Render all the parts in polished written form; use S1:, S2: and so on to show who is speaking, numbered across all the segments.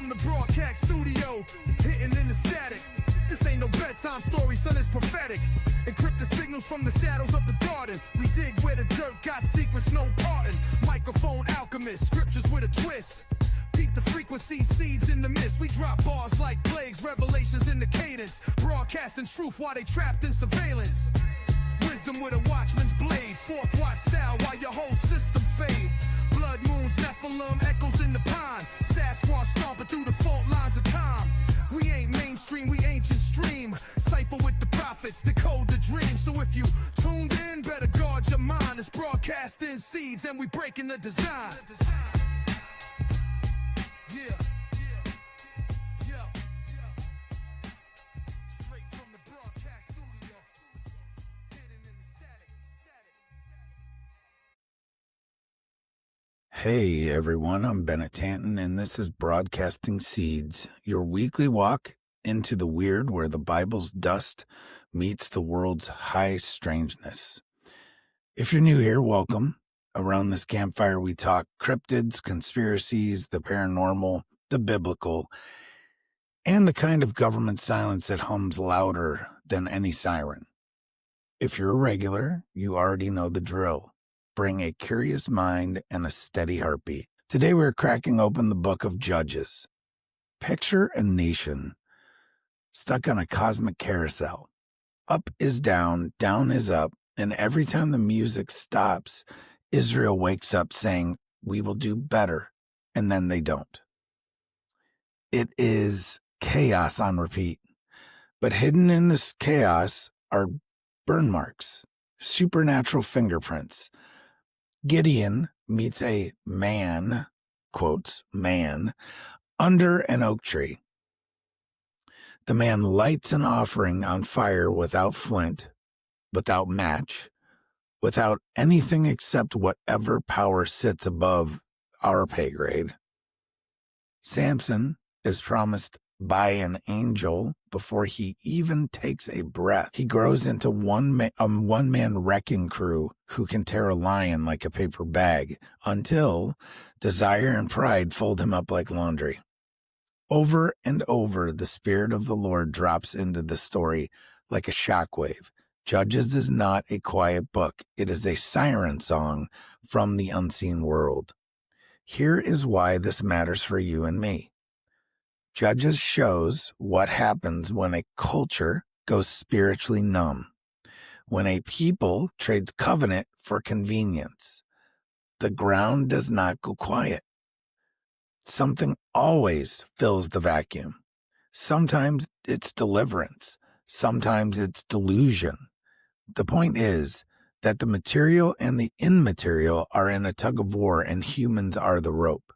S1: from the broadcast studio, hitting in the static. This ain't no bedtime story, son, it's prophetic. Encrypted signals from the shadows of the garden. We dig where the dirt got secrets, no parting. Microphone alchemist, scriptures with a twist. Peep the frequency, seeds in the mist. We drop bars like plagues, revelations in the cadence. Broadcasting truth while they trapped in surveillance. Wisdom with a watchman's blade. Fourth watch style while your whole system fade. Blood moons, Nephilim, echoes in the pine. Sasquatch stomping through the fault lines of time. We ain't mainstream, we ancient stream. Cypher with the prophets, decode the dream. So if you tuned in, better guard your mind. It's broadcasting seeds and we breaking the design.
S2: Hey everyone, I'm Bennett Tanton, and this is Broadcasting Seeds, your weekly walk into the weird where the Bible's dust meets the world's high strangeness. If you're new here, welcome. Around this campfire we talk cryptids, conspiracies, the paranormal, the biblical, and the kind of government silence that hums louder than any siren. If you're a regular, you already know the drill. Bring a curious mind and a steady heartbeat. Today we're cracking open the book of Judges. Picture a nation stuck on a cosmic carousel. Up is down, down is up, and every time the music stops, Israel wakes up saying, "We will do better," and then they don't. It is chaos on repeat. But hidden in this chaos are burn marks, supernatural fingerprints. Gideon meets a man, quotes, man, under an oak tree. The man lights an offering on fire without flint, without match, without anything except whatever power sits above our pay grade. Samson is promised by an angel before he even takes a breath. He grows into a one-man wrecking crew who can tear a lion like a paper bag until desire and pride fold him up like laundry. Over and over, the Spirit of the Lord drops into the story like a shockwave. Judges is not a quiet book. It is a siren song from the unseen world. Here is why this matters for you and me. Judges shows what happens when a culture goes spiritually numb, when a people trades covenant for convenience. The ground does not go quiet. Something always fills the vacuum. Sometimes it's deliverance. Sometimes it's delusion. The point is that the material and the immaterial are in a tug of war and humans are the rope.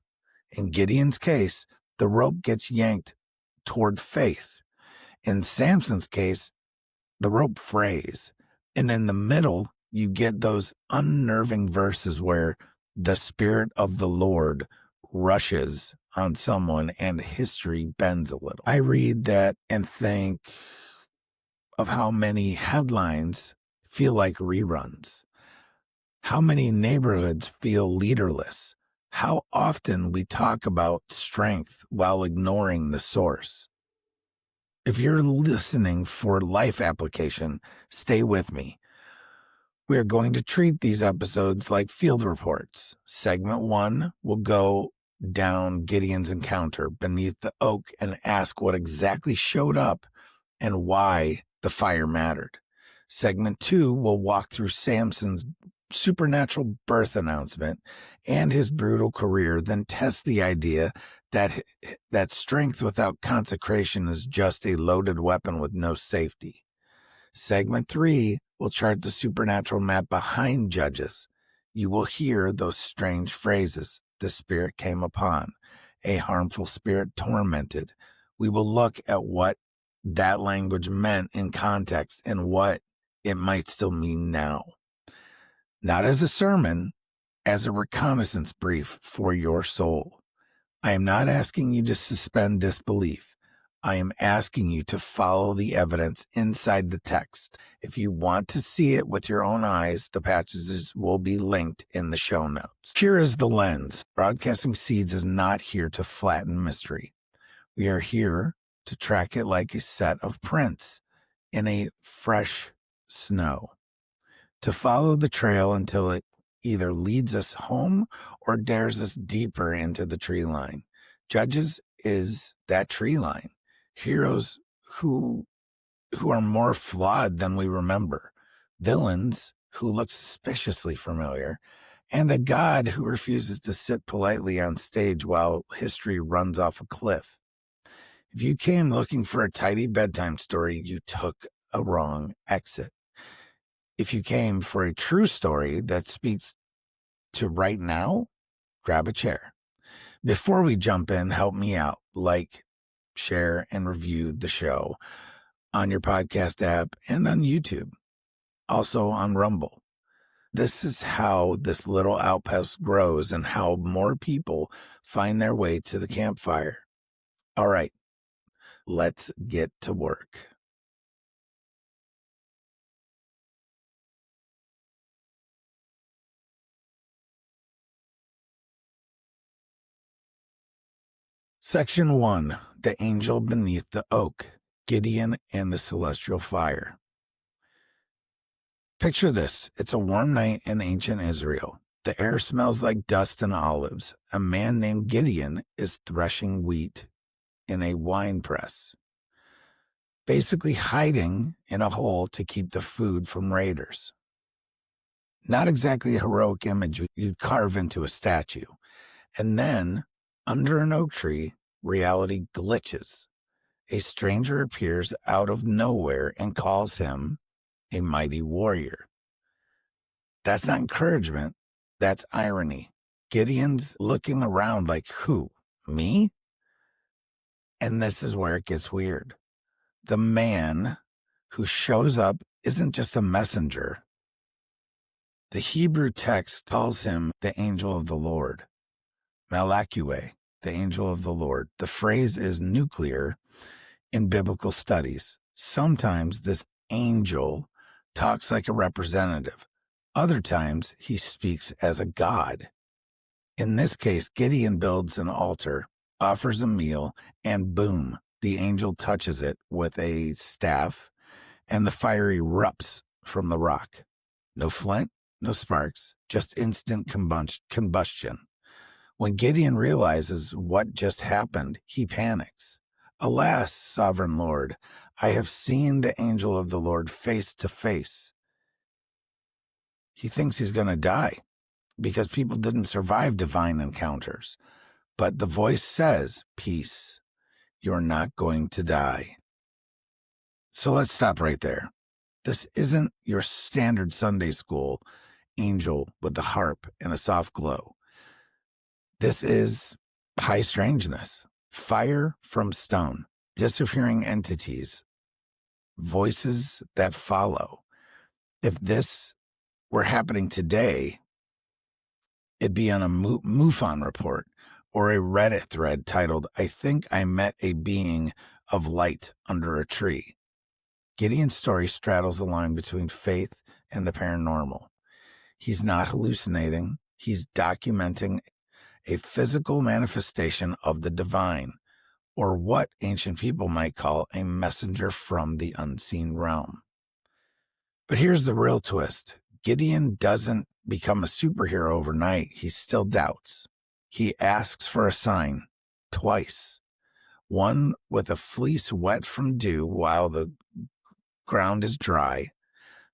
S2: In Gideon's case, the rope gets yanked toward faith. In Samson's case, the rope frays. And in the middle, you get those unnerving verses where the Spirit of the Lord rushes on someone and history bends a little. I read that and think of how many headlines feel like reruns, how many neighborhoods feel leaderless, how often we talk about strength while ignoring the source. If you're listening for life application, stay with me. We are going to treat these episodes like field reports. Segment 1 will go down Gideon's encounter beneath the oak and ask what exactly showed up and why the fire mattered. Segment 2 will walk through Samson's supernatural birth announcement and his brutal career, then test the idea that strength without consecration is just a loaded weapon with no safety. Segment 3 will chart the supernatural map behind Judges. You will hear those strange phrases. The Spirit came upon. A harmful spirit tormented. We will look at what that language meant in context and what it might still mean now. Not as a sermon, as a reconnaissance brief for your soul. I am not asking you to suspend disbelief. I am asking you to follow the evidence inside the text. If you want to see it with your own eyes, the passages will be linked in the show notes. Here is the lens. Broadcasting Seeds is not here to flatten mystery. We are here to track it like a set of prints in a fresh snow, to follow the trail until it either leads us home or dares us deeper into the tree line. Judges is that tree line. Heroes who are more flawed than we remember. Villains who look suspiciously familiar. And a god who refuses to sit politely on stage while history runs off a cliff. If you came looking for a tidy bedtime story, you took a wrong exit. If you came for a true story that speaks to right now, grab a chair. Before we jump in, help me out. Like, share, and review the show on your podcast app and on YouTube. Also on Rumble. This is how this little outpost grows and how more people find their way to the campfire. All right, let's get to work. Section 1, The Angel Beneath the Oak, Gideon and the Celestial Fire. Picture this. It's a warm night in ancient Israel. The air smells like dust and olives. A man named Gideon is threshing wheat in a wine press, basically hiding in a hole to keep the food from raiders. Not exactly a heroic image you'd carve into a statue. And then, under an oak tree, reality glitches. A stranger appears out of nowhere and calls him a mighty warrior. That's not encouragement. That's irony. Gideon's looking around like, who? Me? And this is where it gets weird. The man who shows up isn't just a messenger. The Hebrew text calls him the angel of the Lord. Malakue, the angel of the Lord. The phrase is nuclear in biblical studies. Sometimes this angel talks like a representative. Other times he speaks as a god. In this case, Gideon builds an altar, offers a meal, and boom, the angel touches it with a staff, and the fire erupts from the rock. No flint, no sparks, just instant combustion. When Gideon realizes what just happened, he panics. Alas, sovereign Lord, I have seen the angel of the Lord face to face. He thinks he's going to die because people didn't survive divine encounters. But the voice says, peace, you're not going to die. So let's stop right there. This isn't your standard Sunday school angel with the harp and a soft glow. This is high strangeness, fire from stone, disappearing entities, voices that follow. If this were happening today, it'd be on a MUFON report or a Reddit thread titled, I think I met a being of light under a tree. Gideon's story straddles the line between faith and the paranormal. He's not hallucinating. He's documenting a physical manifestation of the divine, or what ancient people might call a messenger from the unseen realm. But here's the real twist. Gideon doesn't become a superhero overnight. He still doubts. He asks for a sign twice. One with a fleece wet from dew while the ground is dry.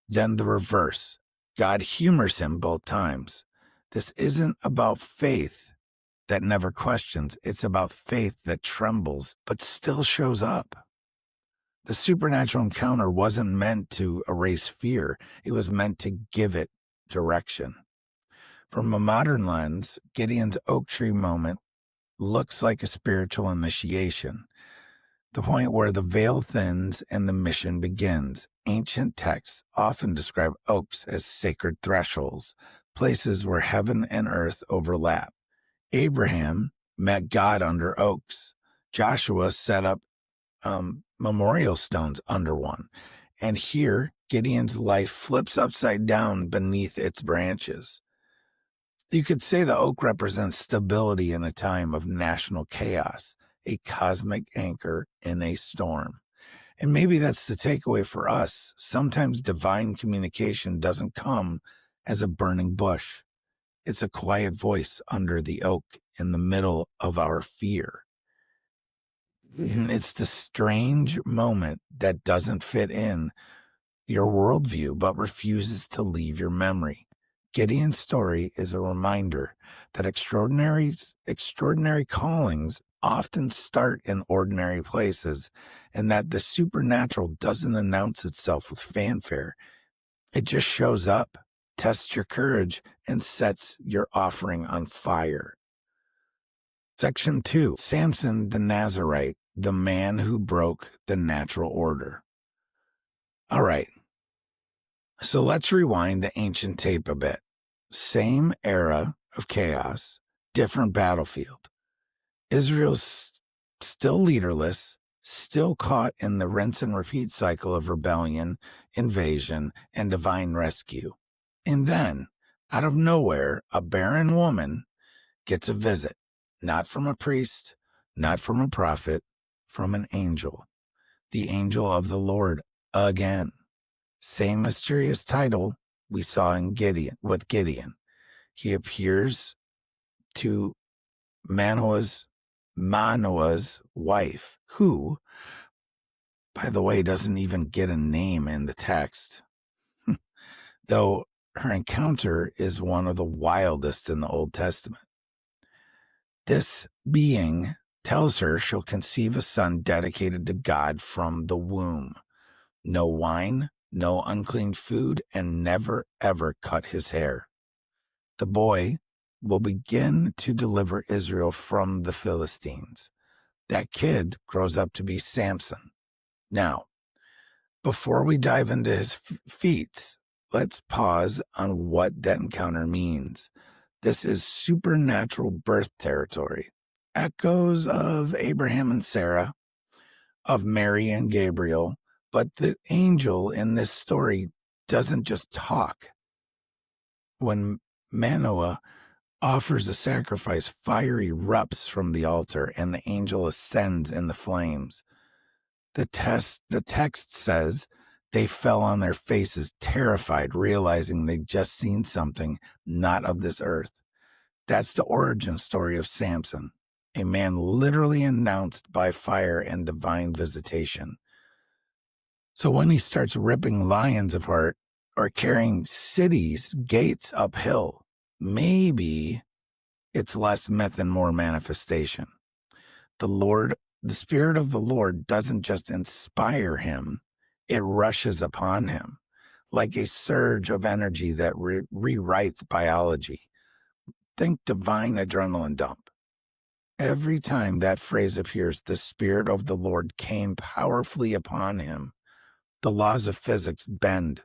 S2: Then the reverse. God humors him both times. This isn't about faith that never questions. It's about faith that trembles but still shows up. The supernatural encounter wasn't meant to erase fear. It was meant to give it direction. From a modern lens, Gideon's oak tree moment looks like a spiritual initiation, the point where the veil thins and the mission begins. Ancient texts often describe oaks as sacred thresholds, places where heaven and earth overlap. Abraham met God under oaks. Joshua set up memorial stones under one. And here, Gideon's life flips upside down beneath its branches. You could say the oak represents stability in a time of national chaos, a cosmic anchor in a storm. And maybe that's the takeaway for us. Sometimes divine communication doesn't come as a burning bush. It's a quiet voice under the oak in the middle of our fear. It's the strange moment that doesn't fit in your worldview but refuses to leave your memory. Gideon's story is a reminder that extraordinary callings often start in ordinary places, and that the supernatural doesn't announce itself with fanfare. It just shows up, tests your courage, and sets your offering on fire. Section 2. Samson the Nazarite, the man who broke the natural order. All right, so let's rewind the ancient tape a bit. Same era of chaos, different battlefield. Israel's still leaderless, still caught in the rinse and repeat cycle of rebellion, invasion, and divine rescue. And then, out of nowhere, a barren woman gets a visit, not from a priest, not from a prophet, from an angel. The angel of the Lord again. Same mysterious title we saw in Gideon. He appears to Manoah's wife, who, by the way, doesn't even get a name in the text, though her encounter is one of the wildest in the Old Testament. This being tells her she'll conceive a son dedicated to God from the womb. No wine, no unclean food, and never ever cut his hair. The boy will begin to deliver Israel from the Philistines. That kid grows up to be Samson. Now, before we dive into his feats, let's pause on what that encounter means. This is supernatural birth territory. Echoes of Abraham and Sarah, of Mary and Gabriel, but the angel in this story doesn't just talk. When Manoah offers a sacrifice, fire erupts from the altar and the angel ascends in the flames. The text says they fell on their faces, terrified, realizing they'd just seen something not of this earth. That's the origin story of Samson, a man literally announced by fire and divine visitation. So when he starts ripping lions apart or carrying cities' gates uphill, maybe it's less myth and more manifestation. The Spirit of the Lord doesn't just inspire him, it rushes upon him like a surge of energy that rewrites biology. Think divine adrenaline dump. Every time that phrase appears, the Spirit of the Lord came powerfully upon him. The laws of physics bend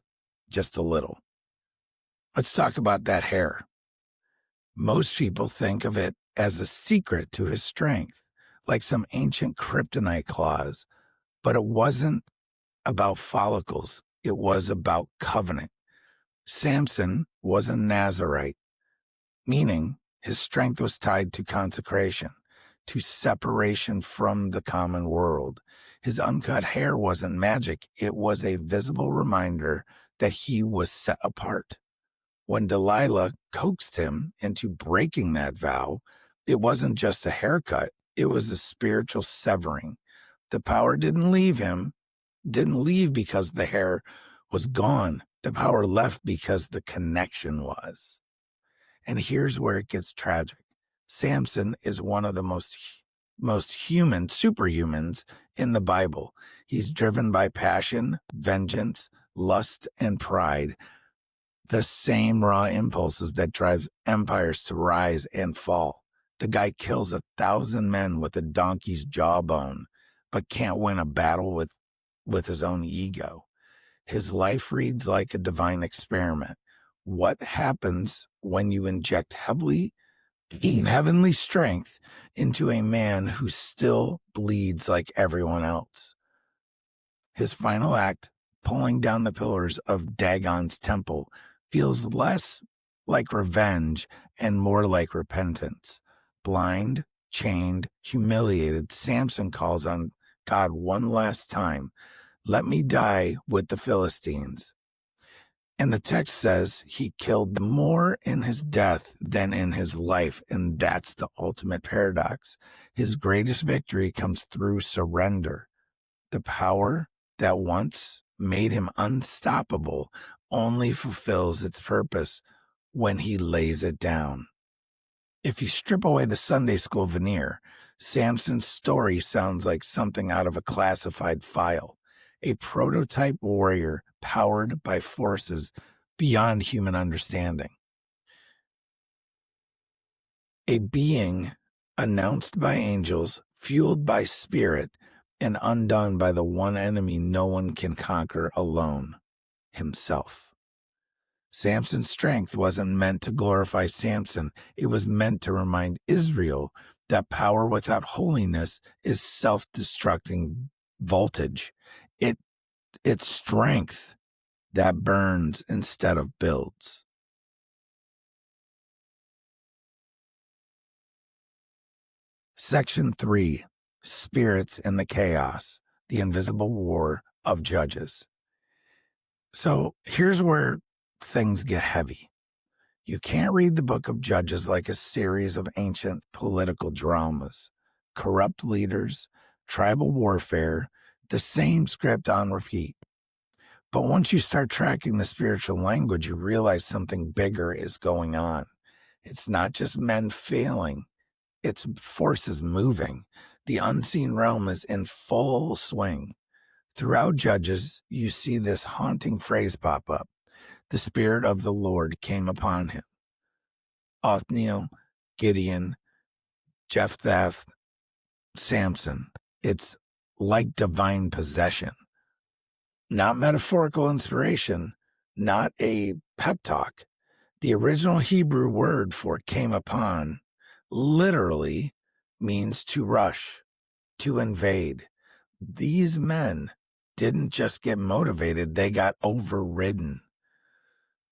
S2: just a little. Let's talk about that hair. Most people think of it as a secret to his strength, like some ancient kryptonite clause, but it wasn't about follicles. It was about covenant. Samson was a Nazarite, meaning his strength was tied to consecration, to separation from the common world. His uncut hair wasn't magic. It was a visible reminder that he was set apart. When Delilah coaxed him into breaking that vow, it wasn't just a haircut. It was a spiritual severing. The power didn't leave because the hair was gone. The power left because the connection was. And here's where it gets tragic. Samson is one of the most human, superhumans in the Bible. He's driven by passion, vengeance, lust, and pride. The same raw impulses that drive empires to rise and fall. The guy kills 1,000 men with a donkey's jawbone, but can't win a battle with his own ego. His life reads like a divine experiment. What happens when you inject heavenly strength into a man who still bleeds like everyone else? His final act, pulling down the pillars of Dagon's temple, feels less like revenge and more like repentance. Blind, chained, humiliated, Samson calls on God one last time. Let me die with the Philistines. And the text says he killed more in his death than in his life. And that's the ultimate paradox. His greatest victory comes through surrender. The power that once made him unstoppable only fulfills its purpose when he lays it down. If you strip away the Sunday school veneer, Samson's story sounds like something out of a classified file, a prototype warrior powered by forces beyond human understanding. A being announced by angels, fueled by spirit, and undone by the one enemy no one can conquer alone, himself. Samson's strength wasn't meant to glorify Samson. It was meant to remind Israel that power without holiness is self-destructing voltage. It's strength that burns instead of builds. Section 3, Spirits in the Chaos, the Invisible War of Judges. So here's where things get heavy. You can't read the book of Judges like a series of ancient political dramas, corrupt leaders, tribal warfare, the same script on repeat. But once you start tracking the spiritual language, you realize something bigger is going on. It's not just men failing, it's forces moving. The unseen realm is in full swing. Throughout Judges, you see this haunting phrase pop up. The Spirit of the Lord came upon him. Othniel, Gideon, Jephthah, Samson. It's like divine possession. Not metaphorical inspiration, not a pep talk. The original Hebrew word for came upon literally means to rush, to invade. These men didn't just get motivated, they got overridden.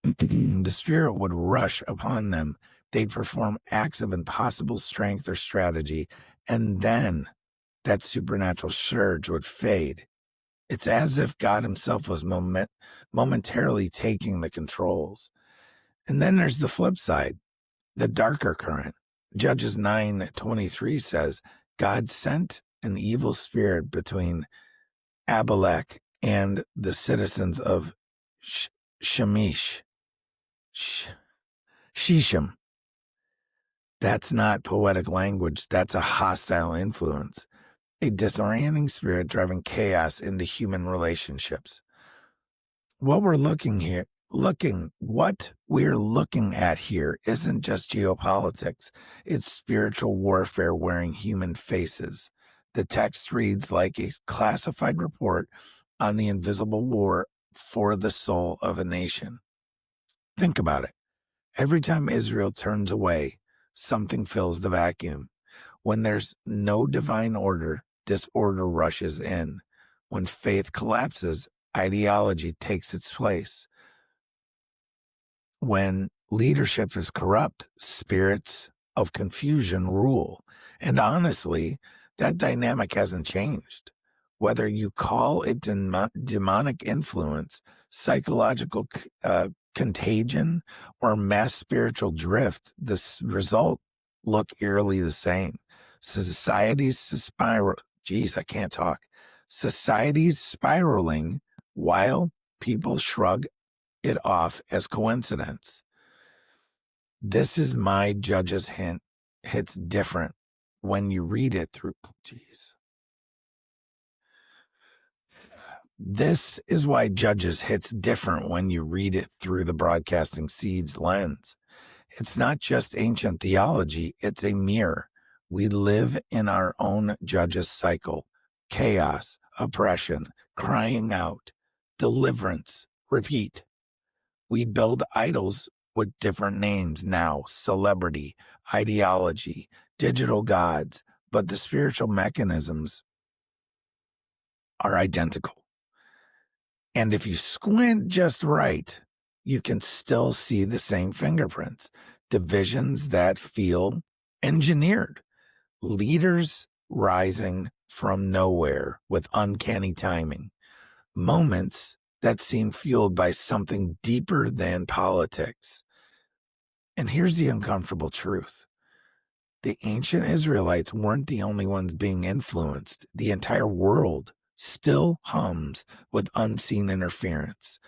S2: The Spirit would rush upon them. They'd perform acts of impossible strength or strategy, and then that supernatural surge would fade. It's as if God himself was momentarily taking the controls. And then there's the flip side, the darker current. Judges 9:23 says, God sent an evil spirit between Abimelech and the citizens of Shechem. That's not poetic language. That's a hostile influence, a disorienting spirit driving chaos into human relationships. What we're looking at here isn't just geopolitics. It's spiritual warfare wearing human faces. The text reads like a classified report on the invisible war for the soul of a nation. Think about it. Every time Israel turns away, something fills the vacuum. When there's no divine order, disorder rushes in. When faith collapses, ideology takes its place. When leadership is corrupt, spirits of confusion rule. And honestly, that dynamic hasn't changed. Whether you call it demonic influence, psychological contagion, or mass spiritual drift, the result look eerily the same. Society's spiraling while people shrug it off as coincidence. This is my Judges hint. Hits different when you read it through. This is why Judges hits different when you read it through the Broadcasting Seeds lens. It's not just ancient theology, it's a mirror. We live in our own Judges cycle. Chaos, oppression, crying out, deliverance, repeat. We build idols with different names now, celebrity, ideology, digital gods, but the spiritual mechanisms are identical. And if you squint just right, you can still see the same fingerprints, divisions that feel engineered. leaders rising from nowhere with uncanny timing, moments that seem fueled by something deeper than politics. And here's the uncomfortable truth. The ancient Israelites weren't the only ones being influenced. The entire world still hums with unseen interference.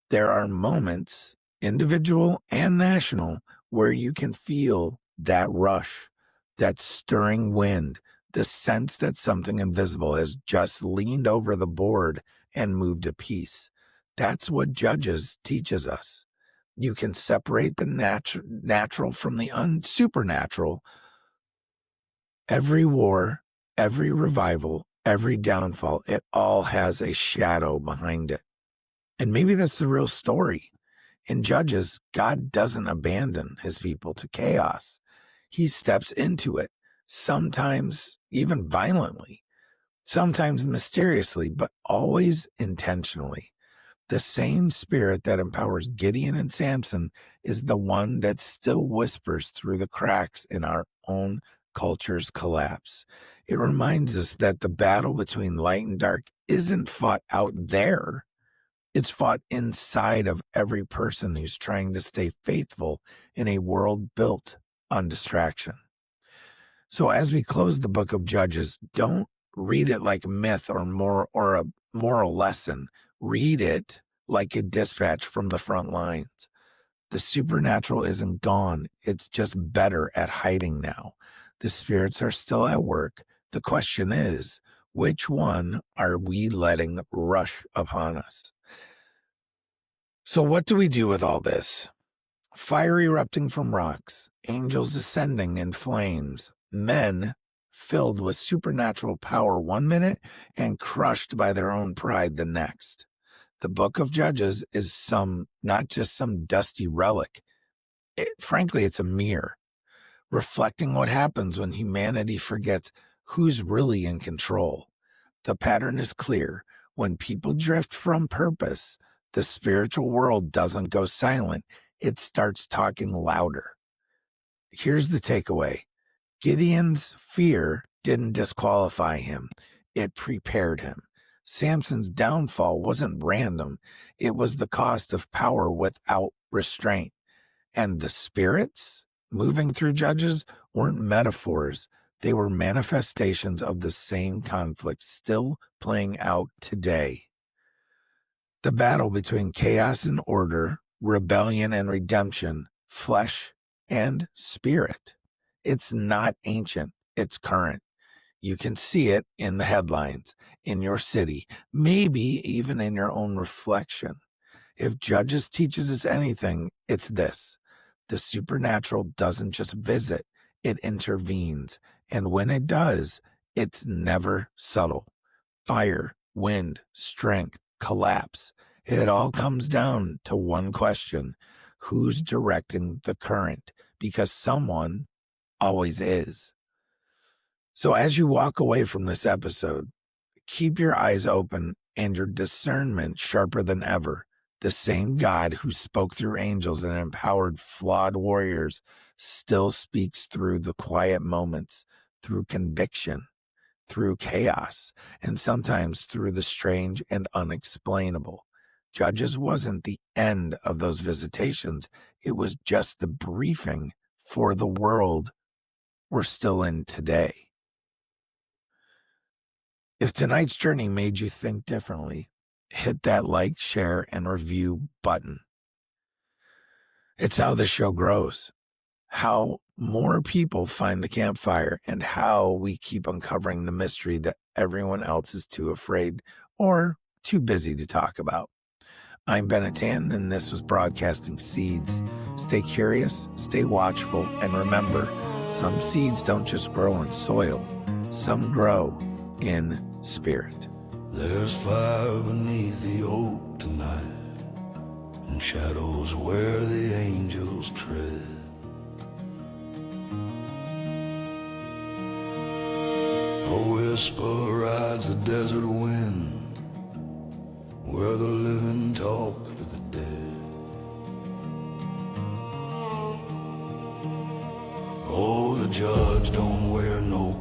S2: There are moments, individual and national, where you can feel that rush, that stirring wind, the sense that something invisible has just leaned over the board and moved a piece. That's what Judges teaches us. You can separate the natural from the supernatural. Every war, every revival, every downfall, it all has a shadow behind it. And maybe that's the real story. In Judges, God doesn't abandon his people to chaos. He steps into it, sometimes even violently, sometimes mysteriously, but always intentionally. The same spirit that empowers Gideon and Samson is the one that still whispers through the cracks in our own culture's collapse. It reminds us that the battle between light and dark isn't fought out there. It's fought inside of every person who's trying to stay faithful in a world built on distraction. So as we close the book of Judges, don't read it like myth or a moral lesson. Read it like a dispatch from the front lines. The supernatural isn't gone. It's just better at hiding now. The spirits are still at work. The question is, which one are we letting rush upon us? So what do we do with all this? Fire erupting from rocks, angels ascending in flames, men filled with supernatural power one minute and crushed by their own pride the next. The book of Judges is not just some dusty relic. Frankly, it's a mirror, reflecting what happens when humanity forgets who's really in control. The pattern is clear. When people drift from purpose, the spiritual world doesn't go silent. It starts talking louder. Here's the takeaway. Gideon's fear didn't disqualify him. It prepared him. Samson's downfall wasn't random. It was the cost of power without restraint. And the spirits moving through Judges weren't metaphors. They were manifestations of the same conflict still playing out today. The battle between chaos and order, rebellion and redemption, flesh and spirit. It's not ancient, it's current. You can see it in the headlines, in your city, maybe even in your own reflection. If Judges teaches us anything, it's this. The supernatural doesn't just visit, it intervenes. And when it does, it's never subtle. Fire, wind, strength, collapse. It all comes down to one question. Who's directing the current? Because someone always is. So as you walk away from this episode, keep your eyes open and your discernment sharper than ever. The same God who spoke through angels and empowered flawed warriors still speaks through the quiet moments, through conviction, through chaos, and sometimes through the strange and unexplainable. Judges wasn't the end of those visitations. It was just the briefing for the world we're still in today. If tonight's journey made you think differently, hit that like, share, and review button. It's how this show grows, how more people find the campfire, and how we keep uncovering the mystery that everyone else is too afraid or too busy to talk about. I'm Bennett Tanton, and this was Broadcasting Seeds. Stay curious, stay watchful, and remember, some seeds don't just grow in soil, some grow in spirit.
S3: There's fire beneath the oak tonight, and shadows where the angels tread. A whisper rides the desert wind, where the living talk to the dead. Oh, the judge don't wear no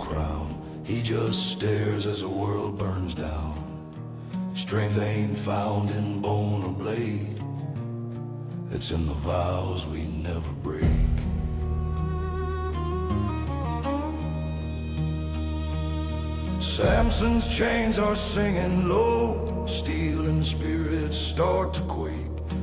S3: He just stares as the world burns down. Strength ain't found in bone or blade. It's in the vows we never break. Samson's chains are singing low. Steel and spirits start to quake.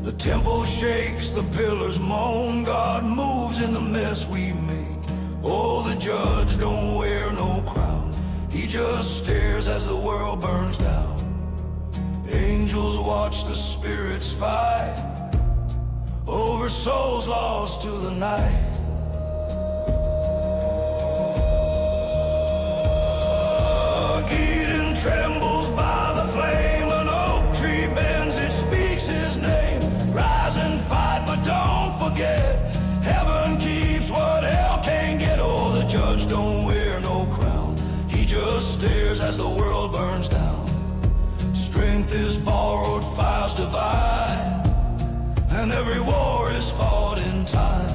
S3: The temple shakes, the pillars moan. God moves in the mess we make. Oh, the judge don't wear no crown. He just stares as the world burns down. Angels watch the spirits fight over souls lost to the night. Gideon trembles by the flame. An oak tree bends, it speaks his name. Rise and fight, but don't forget, heaven keeps what hell can't get. Oh, the judge don't wear no crown. He just stares as the world burns down. Strength is borrowed, fires divide, and every war is fought in time.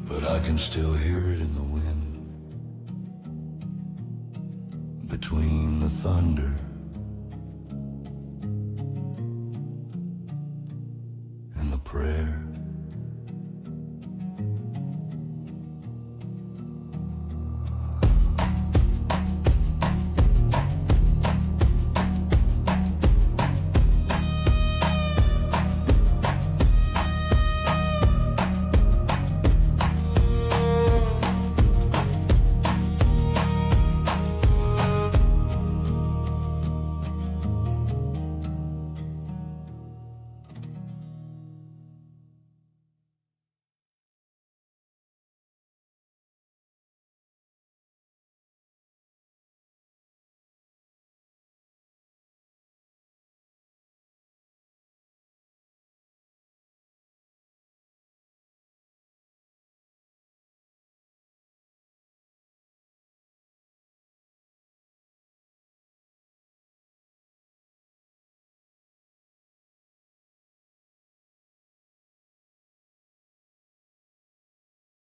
S3: But I can still hear it in the wind, between the thunder